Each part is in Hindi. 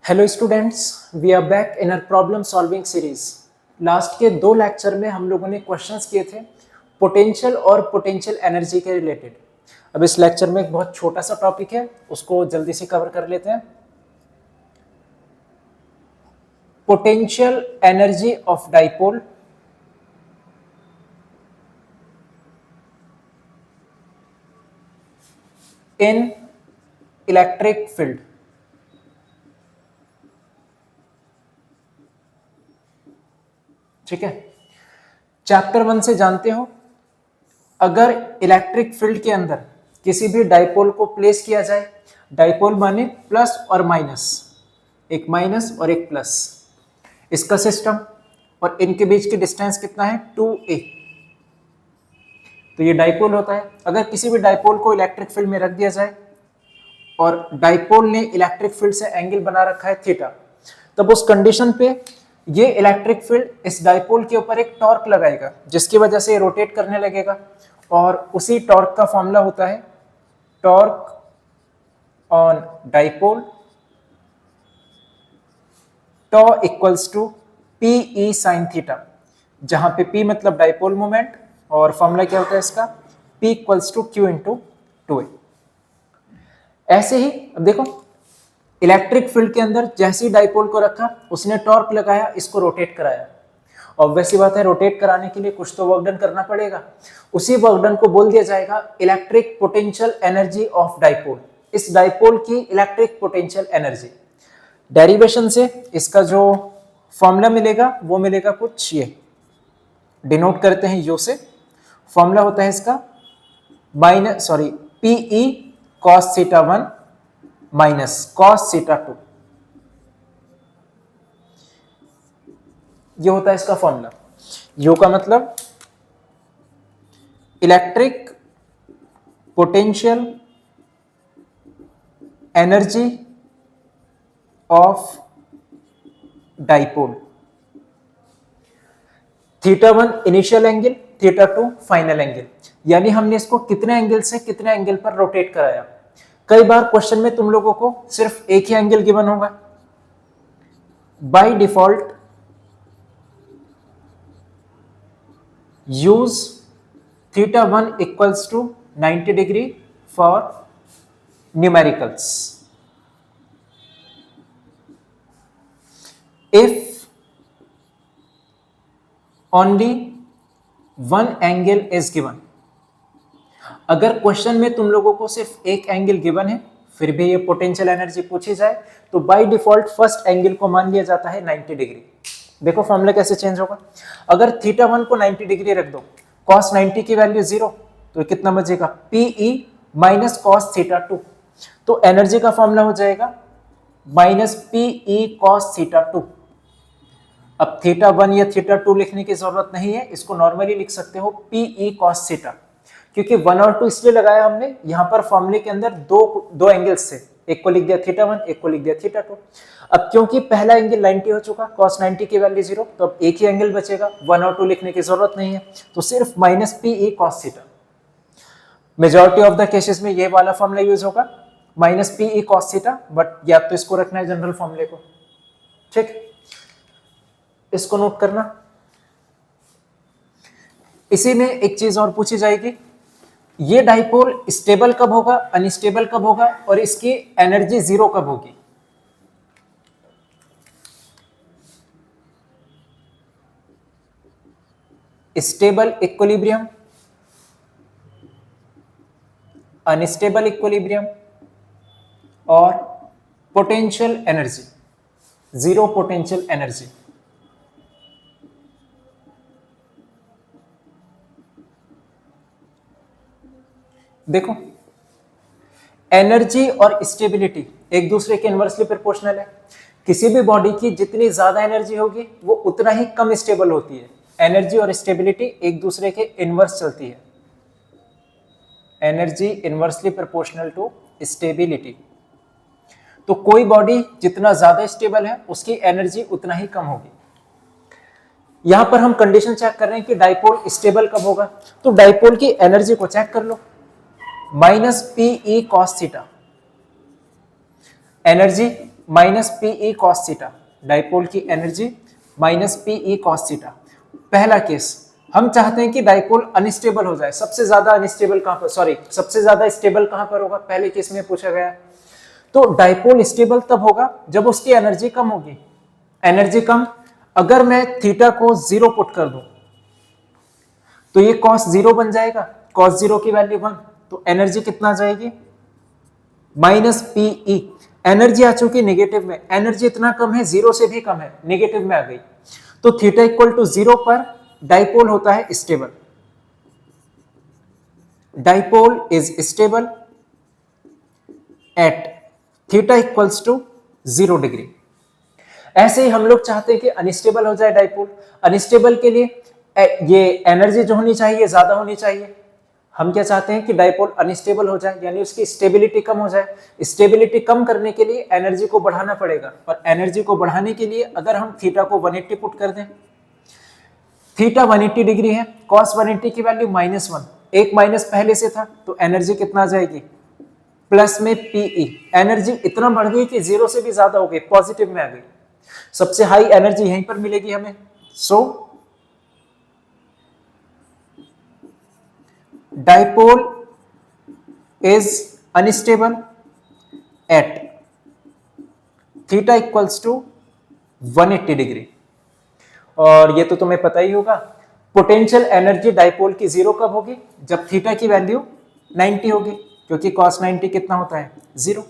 Hello students, we are back in our problem solving series. Last के 2 लेक्चर में हम लोगों ने क्वेश्चंस किए थे पोटेंशियल और पोटेंशियल एनर्जी के रिलेटेड। अब इस लेक्चर में एक बहुत छोटा सा टॉपिक है, उसको जल्दी से कवर कर लेते हैं। Potential energy of dipole in electric field. ठीक है, चैप्टर 1 से जानते हो, अगर इलेक्ट्रिक फील्ड के अंदर किसी भी डाइपोल को प्लेस किया जाए, डाइपोल माने प्लस और माइनस, एक माइनस और एक प्लस, इसका सिस्टम, और इनके बीच की डिस्टेंस कितना है 2a, तो ये डाइपोल होता है। अगर किसी भी डाइपोल को इलेक्ट्रिक फील्ड में रख दिया जाए और डाइपोल ने इलेक्ट्रिक फील्ड से एंगल बना रखा है थीटा, तब उस कंडीशन पे ये इलेक्ट्रिक फील्ड इस डाइपोल के ऊपर एक टॉर्क लगाएगा, जिसकी वजह से रोटेट करने लगेगा, और उसी टॉर्क का फॉर्मूला होता है torque on dipole, tau equals to P E sine theta, जहां पे P मतलब डाइपोल मोमेंट और फॉर्मूला क्या होता है इसका P equals to Q into 2a। ऐसे ही अब देखो, इलेक्ट्रिक फील्ड के अंदर जैसे ही डाइपोल को रखा, उसने टॉर्क लगाया, इसको रोटेट कराया। ऑब्वियस सी बात है, रोटेट कराने के लिए कुछ तो वर्क डन करना पड़ेगा। उसी वर्क डन को बोल दिया जाएगा electric potential energy of dipole, इस डाइपोल की इलेक्ट्रिक पोटेंशियल एनर्जी। डेरिवेशन से इसका जो फॉर्मूला मिलेगा वो मिलेगा कुछ ये, डिनोट करते हैं यू से। फॉर्मूला होता है इसका P E cos theta 1 minus cos theta 2, ये होता है इसका फॉर्मूला। यू का मतलब electric potential energy of dipole, theta 1 initial angle, theta 2 final angle, यानी हमने इसको कितने एंगल से कितने एंगल पर रोटेट कराया। कई बार क्वेश्चन में तुम लोगों को सिर्फ एक ही एंगल गिवन होगा। By default use theta 1 equals to 90 degree for numericals. If only one angle is given, अगर क्वेश्चन में तुम लोगों को सिर्फ एक एंगल गिवन है, फिर भी ये पोटेंशियल एनर्जी पूछी जाए, तो बाय डिफॉल्ट फर्स्ट एंगल को मान लिया जाता है 90 डिग्री। देखो फॉर्मूला कैसे चेंज होगा, अगर थीटा 1 को 90 डिग्री रख दो, cos 90 की वैल्यू 0, तो कितना बचेगा पीई माइनस कॉस थीटा 2, तो एनर्जी का फॉर्मूला हो जाएगा माइनस पीई कॉस थीटा 2। अब थीटा 1 या थीटा 2 लिखने की जरूरत नहीं है, इसको नॉर्मली लिख सकते हो पीई कॉस थीटा, क्योंकि 1 और 2 इसलिए लगाया हमने, यहां पर फॉर्मूले के अंदर दो एंगल्स थे, एक को लिख दिया थीटा 1, एक को लिख दिया थीटा 2। अब क्योंकि पहला एंगल 90 हो चुका, cos 90 की वैल्यू 0, तो अब एक ही एंगल बचेगा, 1 और 2 लिखने की जरूरत नहीं है, तो सिर्फ minus PE cos theta. Majority of the cases में ये वाला फॉर्मूला यूज होगा minus PE cos theta, but या तो इसको रखना है जनरल फॉर्मूले को। ठीक, इसको नोट करना। इसी में एक चीज और पूछी जाएगी, ये डाइपोल स्टेबल कब होगा, अनस्टेबल कब होगा, और इसकी एनर्जी 0 कब होगी। स्टेबल इक्विलिब्रियम, अनस्टेबल इक्विलिब्रियम, और पोटेंशियल एनर्जी, 0 पोटेंशियल एनर्जी। देखो, एनर्जी और स्टेबिलिटी एक दूसरे के इनवर्सली प्रोपोर्शनल है। किसी भी बॉडी की जितनी ज्यादा एनर्जी होगी वो उतना ही कम स्टेबल होती है। एनर्जी और स्टेबिलिटी एक दूसरे के इनवर्स चलती है। Energy inversely proportional to stability, तो कोई बॉडी जितना ज्यादा स्टेबल है उसकी एनर्जी उतना ही कम होगी। यहां पर हम कंडीशन चेक कर रहे हैं कि डाइपोल स्टेबल कब होगा, तो डाइपोल की एनर्जी को चेक कर लो, minus PE cos theta, energy minus PE cos theta, dipole की energy minus PE cos theta. पहला केस, हम चाहते हैं कि डाइपोल अनस्टेबल हो जाए। सबसे ज्यादा अनस्टेबल कहां पर, सॉरी सबसे ज्यादा स्टेबल कहां पर होगा, पहले केस में पूछा गया है। तो डाइपोल स्टेबल तब होगा जब उसकी एनर्जी कम होगी। एनर्जी कम, अगर मैं थीटा को 0 पुट कर दूं तो ये कॉस 0 बन जाएगा, कॉस 0 की वैल्यू 1, तो एनर्जी कितना जाएगी माइनस पीई। एनर्जी आ चुकी नेगेटिव में, एनर्जी इतना कम है, 0 से भी कम है, नेगेटिव में आ गई। तो थीटा इक्वल टू 0 पर डाइपोल होता है stable. Dipole is stable at theta equals to 0 degree. ऐसे ही हम लोग चाहते हैं कि अनस्टेबल हो जाए डाइपोल। अनस्टेबल के लिए ये एनर्जी जो होनी चाहिए ज्यादा होनी चाहिए। हम क्या चाहते हैं कि डाइपोल अनस्टेबल हो जाए, यानी उसकी स्टेबिलिटी कम हो जाए। स्टेबिलिटी कम करने के लिए एनर्जी को बढ़ाना पड़ेगा, और एनर्जी को बढ़ाने के लिए अगर हम थीटा को 180 पुट कर दें, थीटा 180 डिग्री है, कॉस 180 की वैल्यू -1, एक माइनस पहले से था, तो एनर्जी कितना आ जाएगी प्लस में पीई। एनर्जी इतना बढ़ गई कि 0 से भी ज्यादा हो गई, पॉजिटिव में आ गई। सबसे हाई एनर्जी यहीं पर मिलेगी हमें। So dipole is unstable at theta equals to 180 degree. और ये तो तुम्हें पता ही होगा, पोटेंशियल एनर्जी डाइपोल की 0 कब होगी, जब थीटा की वैल्यू 90 होगी, क्योंकि cos 90 कितना होता है 0।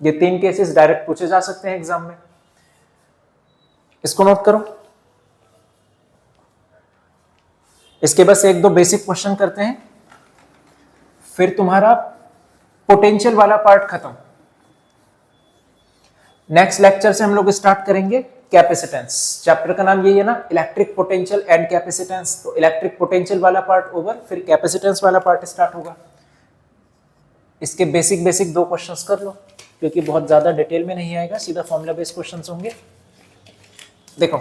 ये 3 केसेस डायरेक्ट पूछे जा सकते हैं एग्जाम में, इसको नोट करो। इसके बस एक दो बेसिक क्वेश्चन करते हैं, फिर तुम्हारा पोटेंशियल वाला पार्ट खत्म। नेक्स्ट लेक्चर से हम लोग स्टार्ट करेंगे कैपेसिटेंस। चैप्टर का नाम यही है ना, इलेक्ट्रिक पोटेंशियल एंड कैपेसिटेंस। तो इलेक्ट्रिक पोटेंशियल वाला पार्ट ओवर, फिर कैपेसिटेंस वाला पार्ट स्टार्ट होगा। इसके बेसिक बेसिक 2 क्वेश्चंस कर लो, क्योंकि बहुत ज्यादा डिटेल में नहीं आएगा, सीधा फॉर्मूला बेस्ड क्वेश्चंस होंगे। देखो,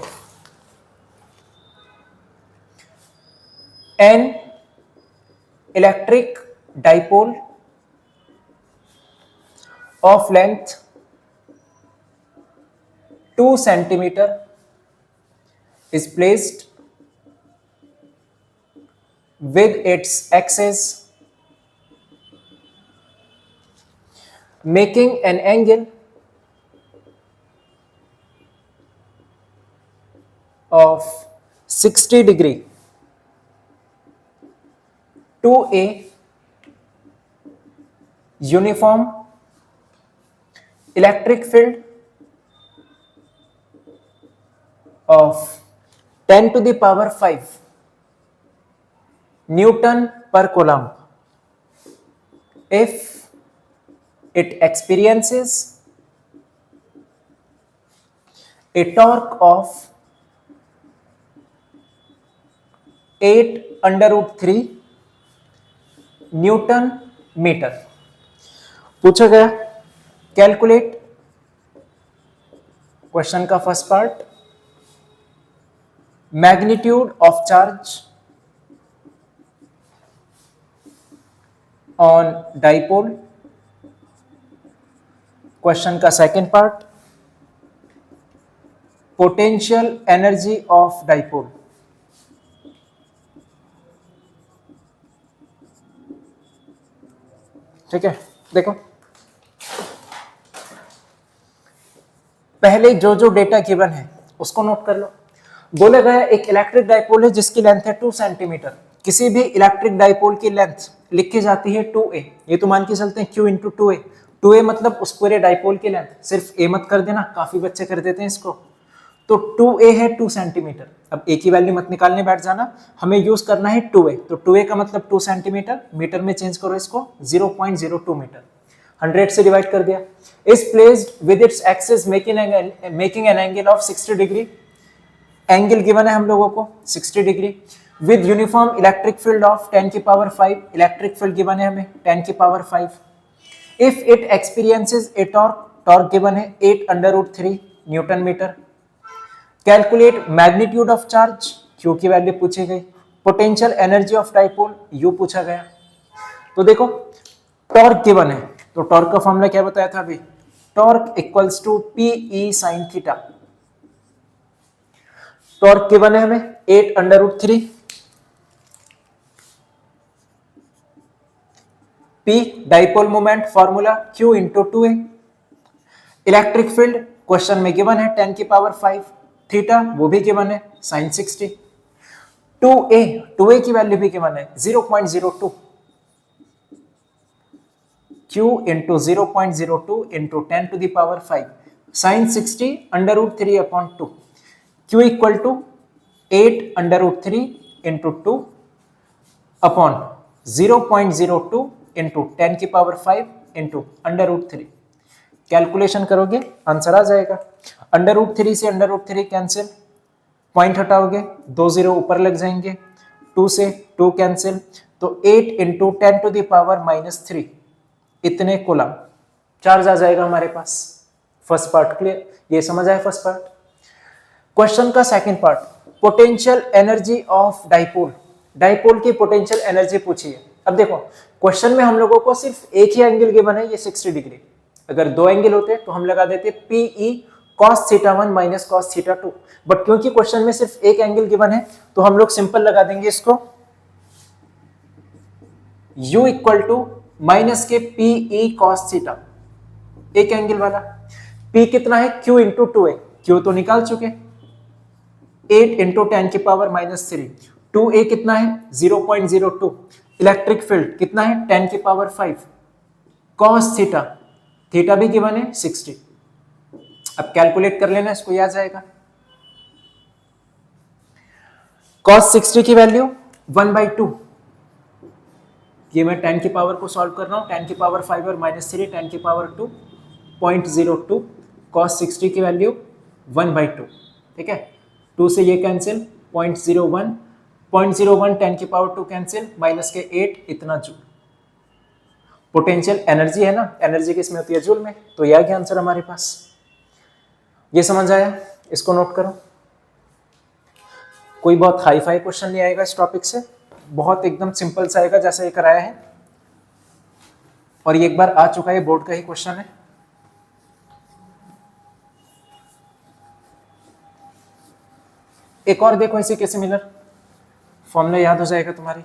an electric dipole of length 2 centimeter is placed with its axis making an angle of 60 degree to a uniform electric field of 10 to the power 5 Newton per coulomb if it experiences a torque of 8√3 newton metre. पूछा गया कैलकुलेट क्वेश्चन का first part, magnitude of charge on dipole. Question का second part, potential energy of dipole. ठीक है, देखो पहले जो जो डेटा गिवन है उसको नोट कर लो। बोला गया एक इलेक्ट्रिक डाइपोल है जिसकी लेंथ है 2 सेंटीमीटर। किसी भी इलेक्ट्रिक डाइपोल की लेंथ लिखी जाती है 2a। ये तो मान के चलते हैं q इंटू 2a। 2a मतलब उस पूरे डाइपोल की लेंथ, सिर्फ a मत कर देना, काफी बच्चे कर देते हैं इसको। तो 2a है 2 सेंटीमीटर। अब a की वैल्यू मत निकालने बैठ जाना, हमें यूज करना है 2a। तो 2a का मतलब 2 सेंटीमीटर, मीटर में चेंज करो इसको, 0.02 मीटर। 100 से डिवाइड कर दिया। Is placed with its axis making an angle of 60 degree. Angle given है हम लोगों को 60 degree with uniform electric field of 10 की पावर 5। इलेक्ट्रिक फील्ड गिवन है हमें 10 की power 5। If it experiences a torque, torque given है 8√3 newton metre. Calculate magnitude of charge, q की वैल्यू पूछी गई। Potential energy of dipole, U पूछा गया। तो देखो टॉर्क गिवन है, तो टॉर्क का फॉर्मूला क्या बताया था अभी, torque equals to PE sine theta. Torque given है हमें 8√3, P dipole moment formula q into 2a, electric field question में गिवन है 10 की पावर 5, थीटा वो भी गिवन है साइन 60, 2a की वैल्यू भी गिवन है 0.02, q into 0.02 into 10 to the power 5 sine 60 √3 upon 2, q equal to 8√3 into 2 upon 0.02 into 10 की पावर 5 इंटू √3। कैलकुलेशन करोगे आंसर आ जाएगा। √3 से √3 कैंसिल, पॉइंट हटाओगे 2 0 ऊपर लग जाएंगे, 2 से 2 कैंसिल, तो 8 इंटू 10 टू द पावर -3 इतने कूलम चार्ज आ जाएगा हमारे पास। फर्स्ट पार्ट क्लियर, ये समझ आया फर्स्ट पार्ट। क्वेश्चन का second part, potential energy of dipole, dipole की पोटेंशियल एनर्जी पूछी है। अब देखो क्वेश्चन में हम लोगों को सिर्फ एक ही एंगल गिवन है, ये 60 डिग्री। अगर दो एंगल होते तो हम लगा देते PE cos θ1 minus cos θ2, but क्योंकि क्वेश्चन में सिर्फ एक एंगल गिवन है तो हम लोग सिंपल लगा देंगे इसको u इक्वल टू माइनस के पीई cos θ, एक एंगल वाला। p कितना है q इंटू 2a, q तो निकाल चुके, 8 इंटू 10 की पावर -3, 2a कितना है 0.02, इलेक्ट्रिक फील्ड कितना है 10 की पावर 5, cos θ, थीटा भी गिवन है 60। अब कैलकुलेट कर लेना, इसको याद जाएगा। cos 60 की वैल्यू 1/2, ये मैं 10 की पावर को सॉल्व कर रहा हूं, 10 की पावर 5 और -3, 10 की पावर 2, 0.02, cos 60 की वैल्यू 1/2, ठीक है। 2 से ये कैंसिल, 0.01, 0.01 10 की पावर 2 कैंसिल, माइनस के 8 इतना जूल। पोटेंशियल एनर्जी है ना, एनर्जी किसमें होती है जूल में, तो यह क्या आंसर हमारे पास। ये समझ आया, इसको नोट करो। कोई बहुत हाई फाई क्वेश्चन नहीं आएगा इस टॉपिक से, बहुत एकदम सिंपल सा आएगा जैसा ये कराया है, और ये एक बार आ चुका है, बोर्ड का ही क्वेश्चन है। एक और देखो इसी के सिमिलर, फॉर्मूला याद हो जाएगा तुम्हारी।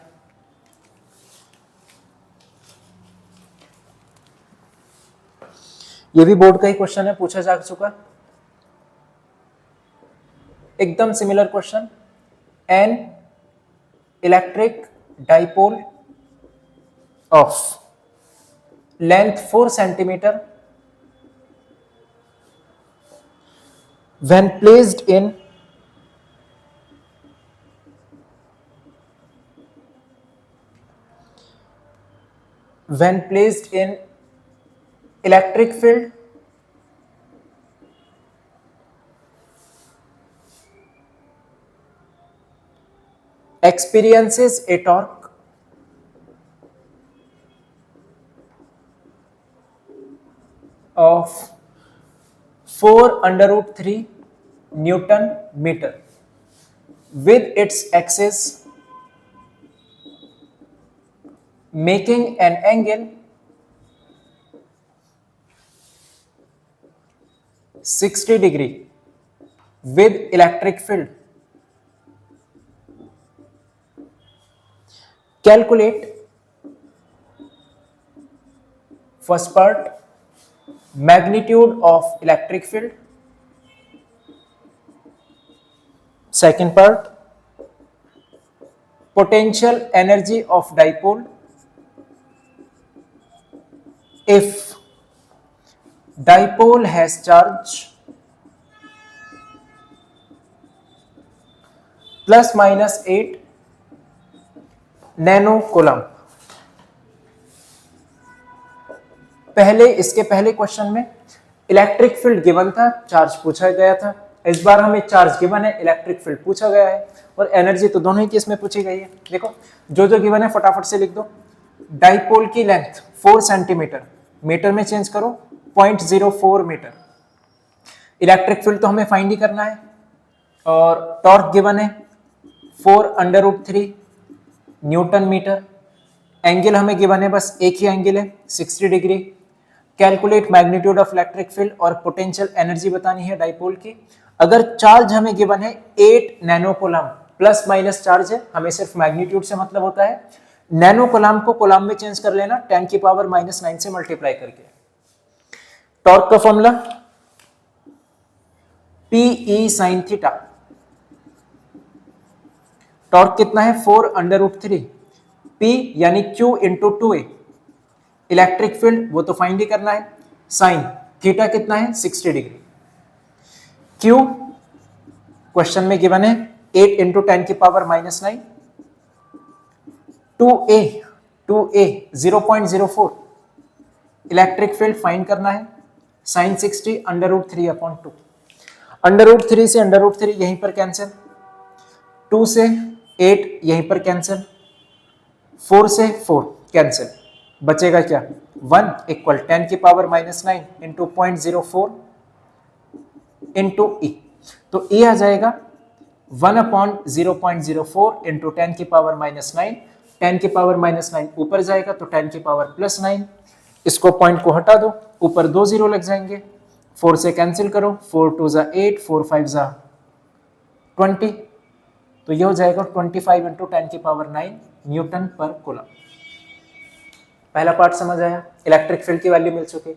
ये भी बोर्ड का ही क्वेश्चन है, पूछा जा चुका, एकदम similar question. An electric dipole of length 4 centimetre when placed in electric field experiences a torque of 4√3 Newton meter with its axis making an angle 60 degree with electric field. Calculate first part magnitude of electric field, second part potential energy of dipole if dipole has charge plus minus 8 nano coulomb. पहले इसके पहले क्वेश्चन में इलेक्ट्रिक फील्ड गिवन था, चार्ज पूछा गया था। इस बार हमें चार्ज गिवन है, इलेक्ट्रिक फील्ड पूछा गया है, और एनर्जी तो दोनों ही केस में पूछी गई है। देखो जो जो गिवन है फटाफट से लिख दो। डाइपोल की लेंथ 4 सेंटीमीटर, मीटर में चेंज करो 0.04 मीटर। इलेक्ट्रिक फील्ड तो हमें फाइंड ही करना है, और टॉर्क गिवन है 4√3 न्यूटन मीटर। एंगल हमें गिवन है, बस एक ही एंगल है 60 degree. Calculate magnitude of electric field और पोटेंशियल एनर्जी बतानी है डाइपोल की। अगर चार्ज हमें गिवन है 8 nano coulomb, plus minus charge है, हमें सिर्फ मैग्नीट्यूड से मतलब होता है। नैनो कूलम को कूलम में चेंज कर लेना 10 की पावर -9 से मल्टीप्लाई करके। टॉर्क का formula PE sin theta. Torque कितना है 4√3 P यानी Q into 2A। Electric field वो तो फाइंड ही करना है। साइन थीटा कितना है 60 डिग्री। Q क्वेश्चन में गिवन है 8 इंटू 10 की power -9। 2A 0.04 electric field find करना है। साइन 60 √3/2। √3 से √3 यहीं पर कैंसिल, 2 से 8 यहीं पर कैंसिल, 4 से 4 कैंसिल, बचेगा क्या 1 इक्वल 10 की पावर -9 इंटू 0.04 इंटू E। तो E आ जाएगा 1/0.04 इंटू 10 की पावर -9। 10 की पावर -9 ऊपर जाएगा तो 10 की पावर +9। इसको पॉइंट को हटा दो, ऊपर 2 0 लग जाएंगे, 4 से कैंसिल करो, 4 2 ज़ा 8, 4 5 ज़ा 20। तो ये हो जाएगा 25 इंटू 10 की पावर 9 न्यूटन पर कूलम। पहला पार्ट समझ आया, इलेक्ट्रिक फील्ड की वैल्यू मिल चुकी।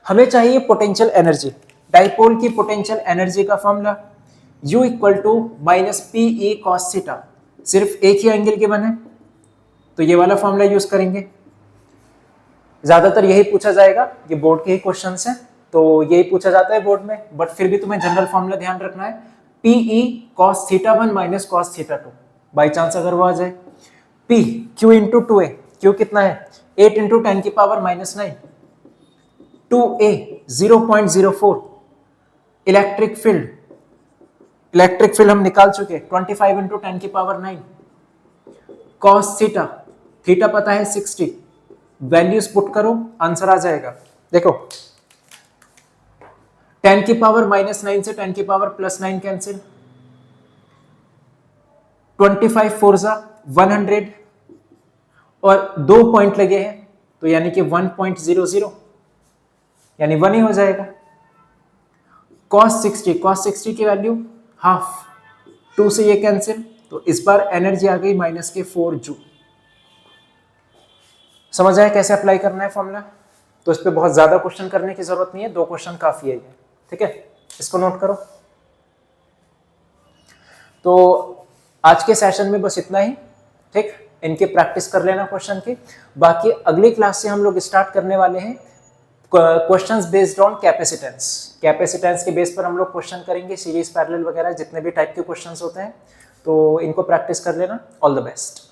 हमें चाहिए पोटेंशियल एनर्जी। डाइपोल की पोटेंशियल एनर्जी का formula U equal to -PE cos theta. सिर्फ एक ही एंगल गिवन है तो ये वाला फॉर्मूला यूज करेंगे। ज्यादातर यही पूछा जाएगा, ये बोर्ड के ही क्वेश्चंस हैं तो यही पूछा जाता है बोर्ड में, बट फिर भी तुम्हें जनरल फॉर्मूला ध्यान रखना है PE cos θ1 minus cos θ2। By chance अगर वो आ जाए P Q into 2A। Q कितना है 8 इंटू 10 की पावर -9। 2A 0.04 इलेक्ट्रिक फील्ड हम निकाल चुके 25 इंटू 10 की पावर 9। cos थीटा, थीटा पता है 60, वैल्यूज पुट करो आंसर आ जाएगा। देखो 10 की पावर -9 से 10 की पावर +9 कैंसिल, 25 4 ज़ा 100 और 2 पॉइंट लगे हैं तो यानी कि 1.00 यानी 1 ही हो जाएगा। cos 60 की वैल्यू हाफ, 2 से ये कैंसिल, तो इस बार एनर्जी आ गई -4 जूल। समझ आया कैसे अप्लाई करना है फॉर्मूला? तो इस पे बहुत ज्यादा क्वेश्चन करने की जरूरत नहीं है, 2 क्वेश्चन काफी है ये, ठीक है, इसको नोट करो। तो आज के सेशन में बस इतना ही, ठीक, इनकी प्रैक्टिस कर लेना क्वेश्चन की। बाकी अगली क्लास से हम लोग स्टार्ट करने वाले हैं क्वेश्चंस बेस्ड ऑन कैपेसिटेंस के बेस पर हम लोग क्वेश्चन करेंगे, सीरीज पैरेलल वगैरह जितने भी टाइप के क्वेश्चंस होते हैं, तो इनको प्रैक्टिस कर लेना। All the best.